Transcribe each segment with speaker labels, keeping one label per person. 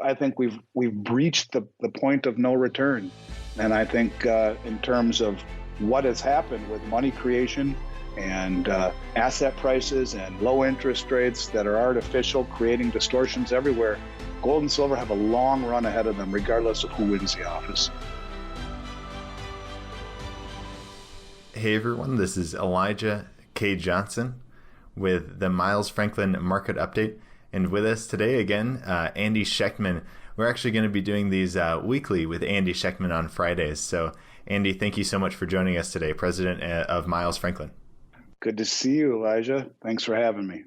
Speaker 1: I think we've breached the point of no return. And I think in terms of what has happened with money creation and asset prices and low interest rates that are artificial, creating distortions everywhere, gold and silver have a long run ahead of them, regardless of who wins the office.
Speaker 2: Hey everyone, this is Elijah K. Johnson with the Miles Franklin Market Update. And with us today again, Andy Schectman. We're actually going to be doing these weekly with Andy Schectman on Fridays. So Andy, thank you so much for joining us today, President of Miles Franklin.
Speaker 1: Good to see you, Elijah. Thanks for having me.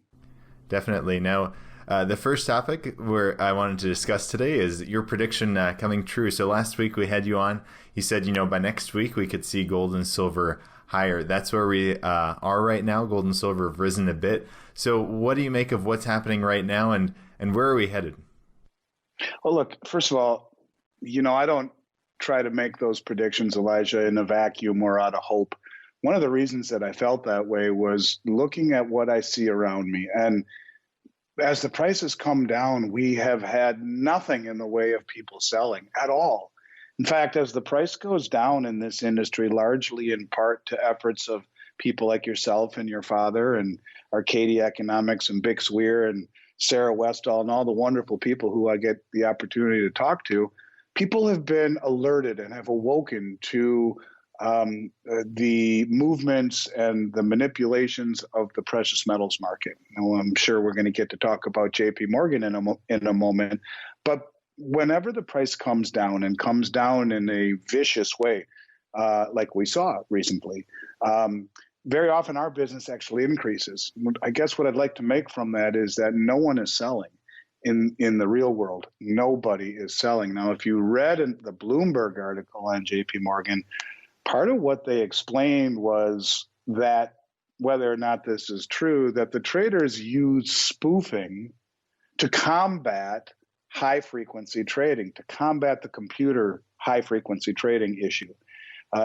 Speaker 2: Definitely. Now, the first topic where I wanted to discuss today is your prediction coming true. So last week we had you on. You said, by next week we could see gold and silver higher. That's where we are right now. Gold and silver have risen a bit. So what do you make of what's happening right now, and where are we headed?
Speaker 1: Well, look, first of all, I don't try to make those predictions, Elijah, in a vacuum or out of hope. One of the reasons that I felt that way was looking at what I see around me. And as the prices come down, we have had nothing in the way of people selling at all. In fact, as the price goes down in this industry, largely in part to efforts of people like yourself and your father and Arcadia Economics and Bix Weir and Sarah Westall and all the wonderful people who I get the opportunity to talk to, people have been alerted and have awoken to the movements and the manipulations of the precious metals market. Now, I'm sure we're going to get to talk about JPMorgan in a moment, but whenever the price comes down and comes down in a vicious way, like we saw recently, very often our business actually increases. I guess what I'd like to make from that is that no one is selling in the real world. Nobody is selling. Now, if you read in the Bloomberg article on JPMorgan, part of what they explained was that, whether or not this is true, that the traders use spoofing to combat high-frequency trading, to combat the computer high-frequency trading issue.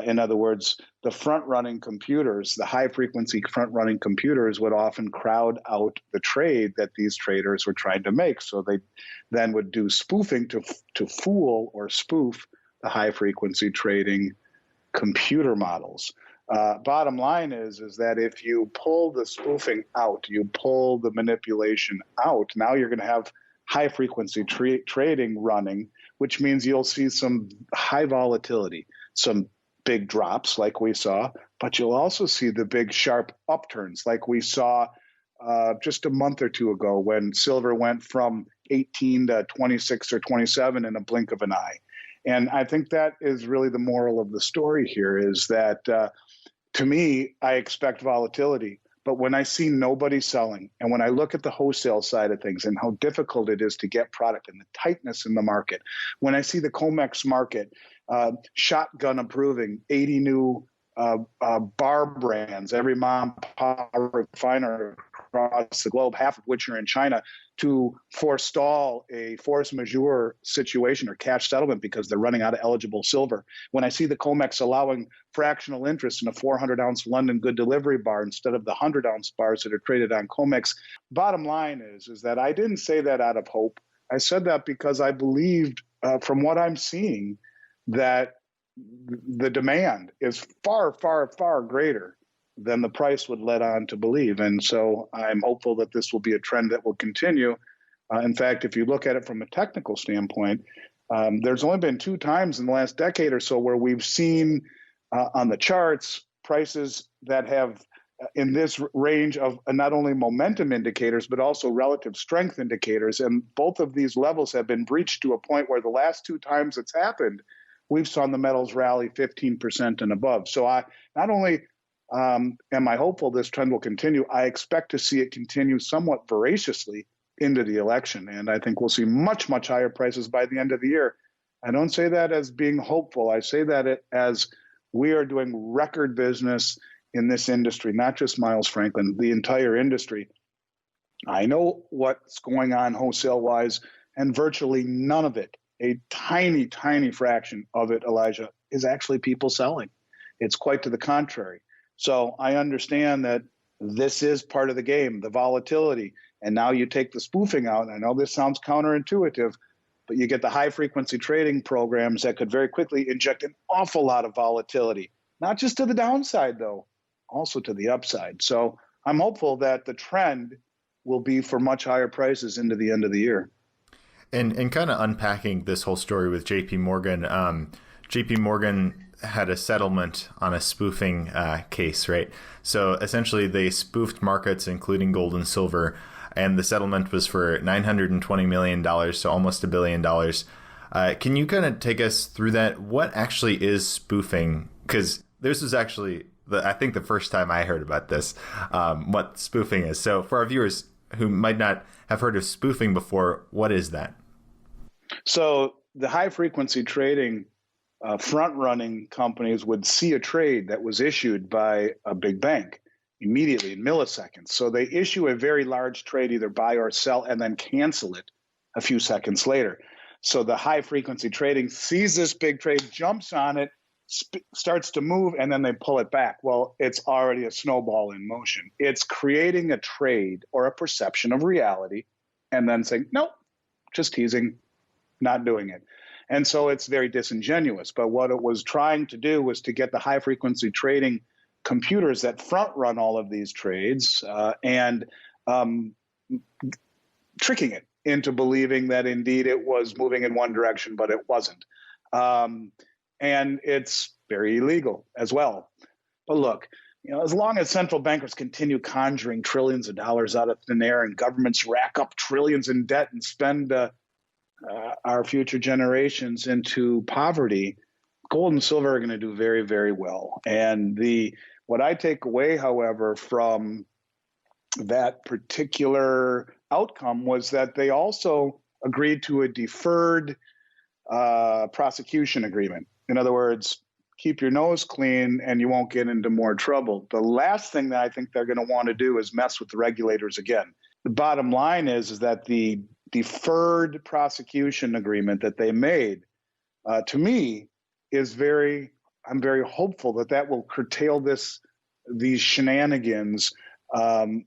Speaker 1: In other words, the front-running computers, the high-frequency front-running computers would often crowd out the trade that these traders were trying to make. So they then would do spoofing to fool or spoof the high-frequency trading computer models. Bottom line is that if you pull the spoofing out, you pull the manipulation out, now you're going to have high-frequency trading running, which means you'll see some high volatility, some big drops like we saw, but you'll also see the big sharp upturns like we saw just a month or two ago when silver went from 18 to 26 or 27 in a blink of an eye. And I think that is really the moral of the story here, is that to me, I expect volatility. But when I see nobody selling, and when I look at the wholesale side of things and how difficult it is to get product and the tightness in the market, when I see the COMEX market shotgun approving 80 new bar brands, every mom pop refiner across the globe, half of which are in China, to forestall a force majeure situation or cash settlement because they're running out of eligible silver. When I see the COMEX allowing fractional interest in a 400-ounce London good delivery bar instead of the 100-ounce bars that are traded on COMEX, bottom line is that I didn't say that out of hope. I said that because I believed, from what I'm seeing, that the demand is far, far, far greater than the price would let on to believe. And so I'm hopeful that this will be a trend that will continue. In fact, if you look at it from a technical standpoint, there's only been 2 times in the last decade or so where we've seen on the charts prices that have in this range of not only momentum indicators, but also relative strength indicators. And both of these levels have been breached to a point where the last 2 times it's happened, we've seen the metals rally 15% and above. So I not only am I hopeful this trend will continue, I expect to see it continue somewhat voraciously into the election. And I think we'll see much, much higher prices by the end of the year. I don't say that as being hopeful. I say that as we are doing record business in this industry, not just Miles Franklin, the entire industry. I know what's going on wholesale-wise, and virtually none of it, a tiny, tiny fraction of it, Elijah, is actually people selling. It's quite to the contrary. So I understand that this is part of the game, the volatility. And now you take the spoofing out. I know this sounds counterintuitive, but you get the high frequency trading programs that could very quickly inject an awful lot of volatility, not just to the downside though, also to the upside. So I'm hopeful that the trend will be for much higher prices into the end of the year.
Speaker 2: And kind of unpacking this whole story with JPMorgan, JPMorgan had a settlement on a spoofing case, right? So essentially they spoofed markets, including gold and silver, and the settlement was for $920 million, so almost $1 billion. Can you kind of take us through that? What actually is spoofing? Because this was actually, I think, the first time I heard about this, what spoofing is. So for our viewers who might not have heard of spoofing before, what is that?
Speaker 1: So the high frequency trading front-running companies would see a trade that was issued by a big bank immediately in milliseconds. So they issue a very large trade, either buy or sell, and then cancel it a few seconds later. So the high frequency trading sees this big trade, jumps on it, starts to move, and then they pull it back. Well, it's already a snowball in motion. It's creating a trade or a perception of reality and then saying, nope, just teasing, not doing it. And so it's very disingenuous. But what it was trying to do was to get the high frequency trading computers that front run all of these trades and tricking it into believing that indeed it was moving in one direction, but it wasn't. And it's very illegal as well. But look, as long as central bankers continue conjuring trillions of dollars out of thin air and governments rack up trillions in debt and spend our future generations into poverty, gold and silver are going to do very, very well. And what I take away, however, from that particular outcome was that they also agreed to a deferred prosecution agreement. In other words, keep your nose clean and you won't get into more trouble. The last thing that I think they're going to want to do is mess with the regulators again. The bottom line is that the deferred prosecution agreement that they made, to me, I'm very hopeful that will curtail these shenanigans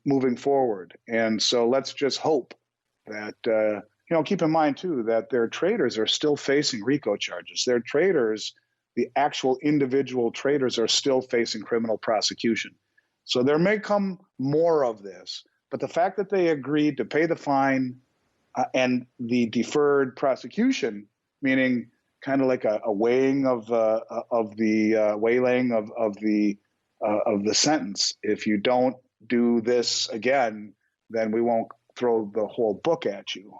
Speaker 1: moving forward. And so let's just hope that, keep in mind too, that their traders are still facing RICO charges. Their traders, the actual individual traders, are still facing criminal prosecution. So there may come more of this, but the fact that they agreed to pay the fine and the deferred prosecution, meaning kind of like a weighing of the waylaying of the sentence. If you don't do this again, then we won't throw the whole book at you.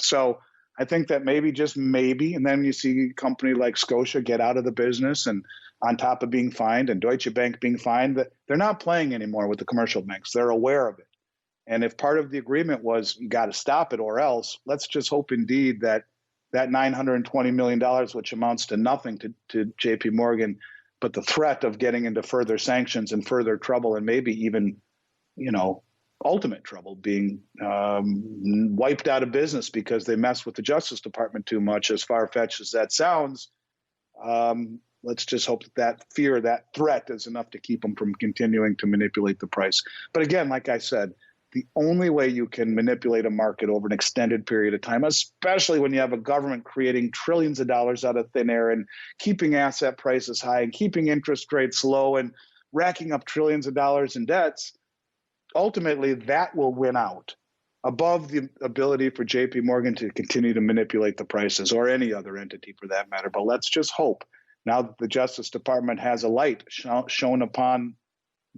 Speaker 1: So I think that just maybe, and then you see a company like Scotia get out of the business, and on top of being fined, and Deutsche Bank being fined, that they're not playing anymore with the commercial banks. They're aware of it. And if part of the agreement was you got to stop it or else, let's just hope indeed that $920 million, which amounts to nothing to JPMorgan, but the threat of getting into further sanctions and further trouble, and maybe even, ultimate trouble, being wiped out of business because they mess with the Justice Department too much, as far-fetched as that sounds, let's just hope that fear, that threat is enough to keep them from continuing to manipulate the price. But again, like I said, the only way you can manipulate a market over an extended period of time, especially when you have a government creating trillions of dollars out of thin air and keeping asset prices high and keeping interest rates low and racking up trillions of dollars in debts, ultimately that will win out above the ability for JPMorgan to continue to manipulate the prices, or any other entity for that matter. But let's just hope, now that the Justice Department has a light shown upon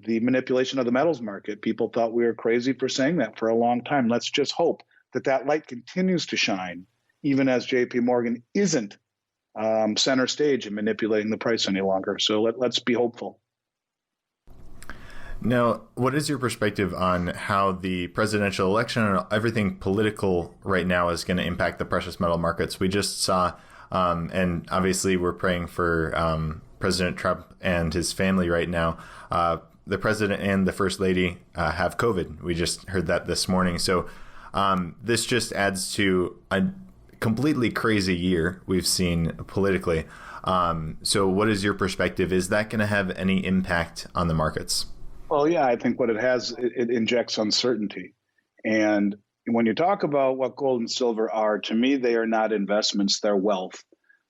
Speaker 1: the manipulation of the metals market. People thought we were crazy for saying that for a long time. Let's just hope that light continues to shine, even as JPMorgan isn't center stage in manipulating the price any longer. So let's be hopeful.
Speaker 2: Now, what is your perspective on how the presidential election and everything political right now is going to impact the precious metal markets? We just saw, and obviously we're praying for President Trump and his family right now. The president and the first lady have COVID. We just heard that this morning. So this just adds to a completely crazy year we've seen politically. So what is your perspective? Is that going to have any impact on the markets?
Speaker 1: Well, yeah, I think what it has, it injects uncertainty. And, when you talk about what gold and silver are, to me, they are not investments, they're wealth.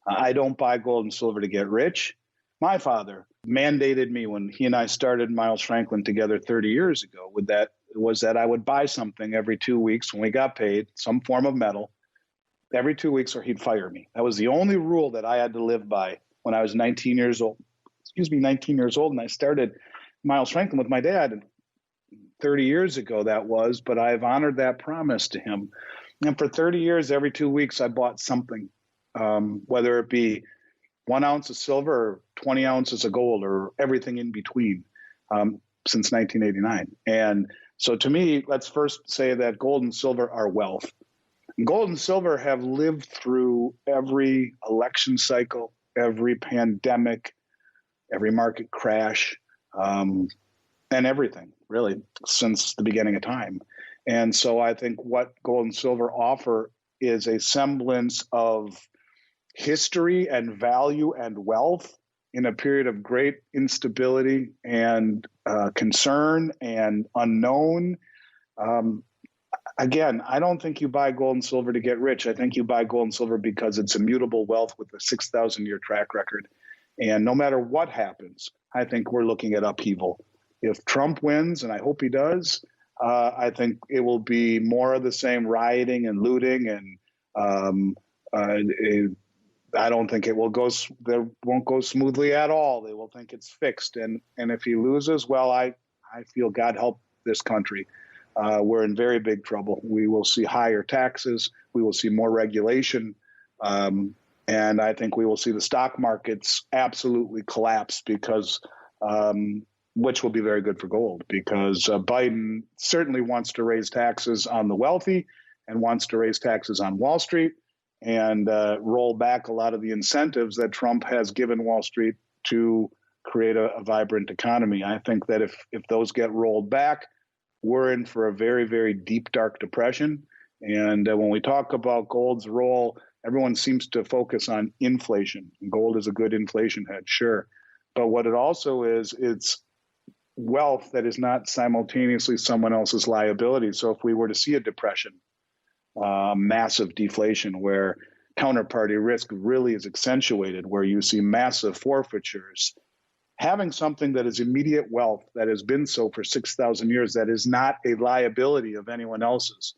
Speaker 1: I don't buy gold and silver to get rich. My father mandated me when he and I started Miles Franklin together 30 years ago was that I would buy something every 2 weeks when we got paid, some form of metal, every 2 weeks, or he'd fire me. That was the only rule that I had to live by when I was 19 years old. 19 years old, and I started Miles Franklin with my dad 30 years ago, that was, but I've honored that promise to him. And for 30 years, every 2 weeks, I bought something, whether it be 1 ounce of silver or 20 ounces of gold or everything in between, since 1989. And so to me, let's first say that gold and silver are wealth. Gold and silver have lived through every election cycle, every pandemic, every market crash, and everything, really, since the beginning of time. And so I think what gold and silver offer is a semblance of history and value and wealth in a period of great instability and concern and unknown. Again, I don't think you buy gold and silver to get rich. I think you buy gold and silver because it's immutable wealth with a 6,000-year track record. And no matter what happens, I think we're looking at upheaval. If Trump wins, and I hope he does, I think it will be more of the same rioting and looting, and I don't think it will go. There won't go smoothly at all. They will think it's fixed, and if he loses, well, I feel God help this country. We're in very big trouble. We will see higher taxes. We will see more regulation. And I think we will see the stock markets absolutely collapse because, which will be very good for gold, because Biden certainly wants to raise taxes on the wealthy and wants to raise taxes on Wall Street and roll back a lot of the incentives that Trump has given Wall Street to create a vibrant economy. I think that if those get rolled back, we're in for a very, very deep, dark depression. And when we talk about gold's role, everyone seems to focus on inflation. Gold is a good inflation hedge, sure. But what it also is, it's wealth that is not simultaneously someone else's liability. So if we were to see a depression, massive deflation where counterparty risk really is accentuated, where you see massive forfeitures, having something that is immediate wealth that has been so for 6,000 years, that is not a liability of anyone else's,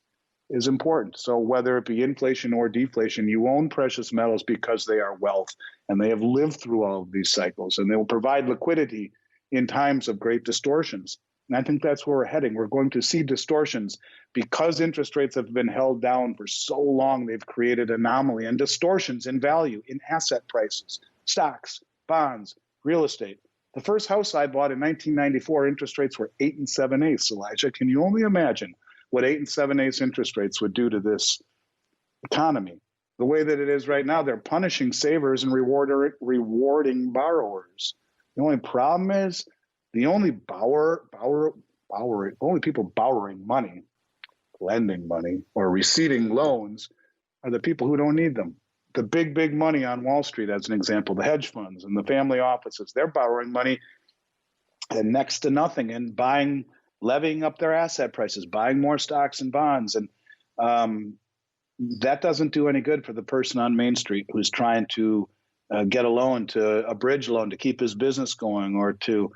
Speaker 1: is important. So whether it be inflation or deflation, you own precious metals because they are wealth and they have lived through all of these cycles, and they will provide liquidity in times of great distortions. And I think that's where we're heading. We're going to see distortions because interest rates have been held down for so long. They've created anomaly and distortions in value, in asset prices, stocks, bonds, real estate. The first house I bought in 1994, interest rates were 8 7/8. Elijah, can you only imagine what 8 7/8 interest rates would do to this economy? The way that it is right now, they're punishing savers and rewarding borrowers. The only problem is the only only people borrowing money, lending money, or receiving loans are the people who don't need them. The big money on Wall Street, as an example, the hedge funds and the family offices, they're borrowing money and next to nothing and levying up their asset prices, buying more stocks and bonds. And that doesn't do any good for the person on Main Street who's trying to get a bridge loan to keep his business going, or to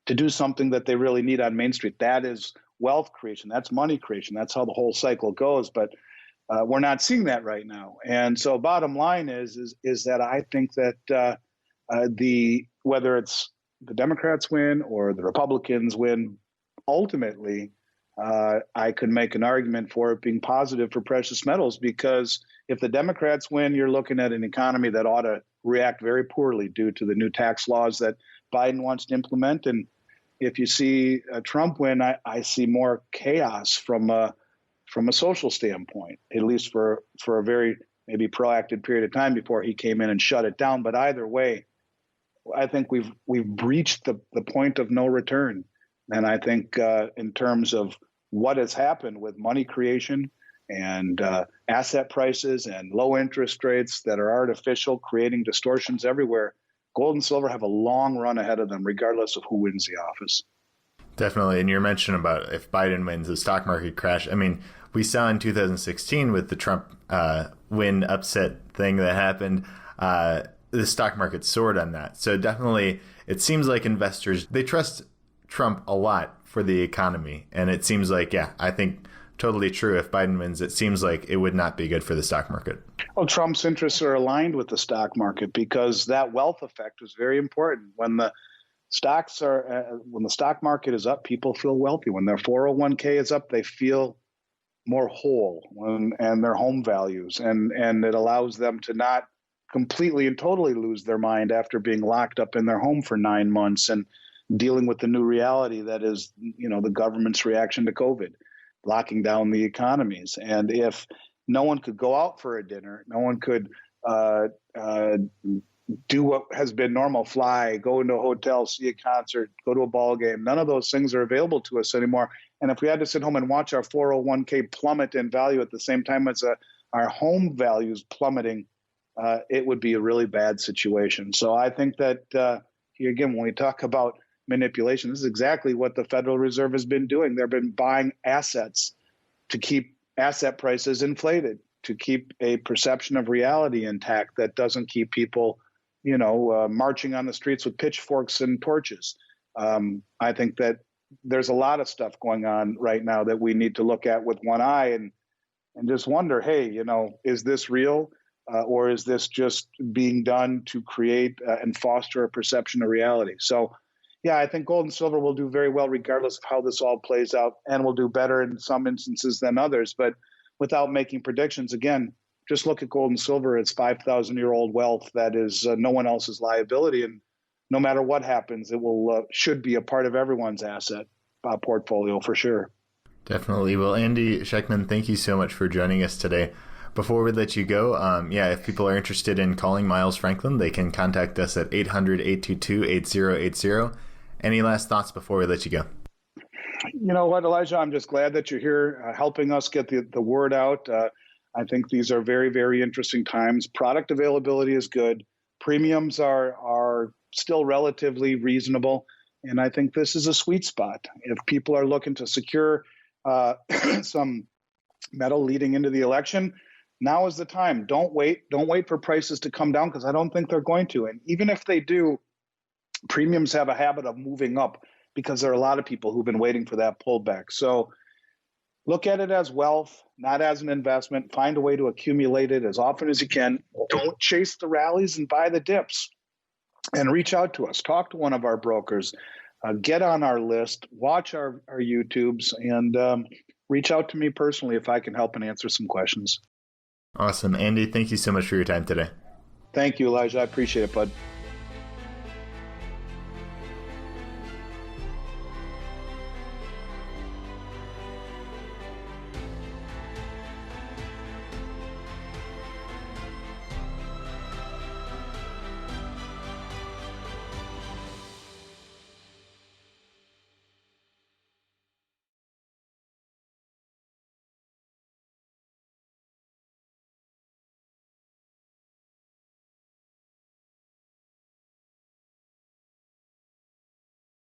Speaker 1: do something that they really need on Main Street. That is wealth creation. That's money creation. That's how the whole cycle goes. But we're not seeing that right now. And so bottom line is that I think that whether it's the Democrats win or the Republicans win, ultimately, I could make an argument for it being positive for precious metals, because if the Democrats win, you're looking at an economy that ought to react very poorly due to the new tax laws that Biden wants to implement. And if you see Trump win, I see more chaos from a social standpoint, at least for a very maybe proactive period of time before he came in and shut it down. But either way, I think we've reached the point of no return. And I think in terms of what has happened with money creation and asset prices and low interest rates that are artificial, creating distortions everywhere, gold and silver have a long run ahead of them, regardless of who wins the office.
Speaker 2: Definitely. And your mention about if Biden wins, the stock market crash. I mean, we saw in 2016 with the Trump win upset thing that happened, the stock market soared on that. So definitely, it seems like investors, they trust Trump a lot for the economy. And it seems like, yeah, I think totally true. If Biden wins, it seems like it would not be good for the stock market.
Speaker 1: Well, Trump's interests are aligned with the stock market because that wealth effect is very important. When the when the stock market is up, people feel wealthy. When their 401k is up, they feel more whole and their home values. And it allows them to not completely and totally lose their mind after being locked up in their home for 9 months and dealing with the new reality that is, the government's reaction to COVID, locking down the economies. And if no one could go out for a dinner, no one could do what has been normal, fly, go into a hotel, see a concert, go to a ball game. None of those things are available to us anymore. And if we had to sit home and watch our 401k plummet in value at the same time as our home values plummeting, it would be a really bad situation. So I think that, again, when we talk about manipulation, this is exactly what the Federal Reserve has been doing. They've been buying assets to keep asset prices inflated, to keep a perception of reality intact that doesn't keep people marching on the streets with pitchforks and torches. I think that there's a lot of stuff going on right now that we need to look at with one eye and just wonder, hey, is this real? Or is this just being done to create and foster a perception of reality? So, yeah, I think gold and silver will do very well regardless of how this all plays out, and will do better in some instances than others. But without making predictions, again, just look at gold and silver. It's 5,000-year-old wealth that is no one else's liability. And no matter what happens, it should be a part of everyone's asset portfolio for sure.
Speaker 2: Definitely. Well, Andy Schectman, thank you so much for joining us today. Before we let you go, if people are interested in calling Miles Franklin, they can contact us at 800-822-8080. Any last thoughts before we let you go?
Speaker 1: You know what, Elijah? I'm just glad that you're here helping us get the word out. I think these are very, very interesting times. Product availability is good. Premiums are still relatively reasonable. And I think this is a sweet spot. If people are looking to secure some metal leading into the election, now is the time. Don't wait. Don't wait for prices to come down, because I don't think they're going to. And even if they do, premiums have a habit of moving up because there are a lot of people who've been waiting for that pullback. So look at it as wealth, not as an investment. Find a way to accumulate it as often as you can. Don't chase the rallies and buy the dips. And reach out to us. Talk to one of our brokers. Get on our list. Watch our YouTubes. And reach out to me personally if I can help and answer some questions.
Speaker 2: Awesome. Andy, thank you so much for your time today.
Speaker 1: Thank you, Elijah. I appreciate it, bud.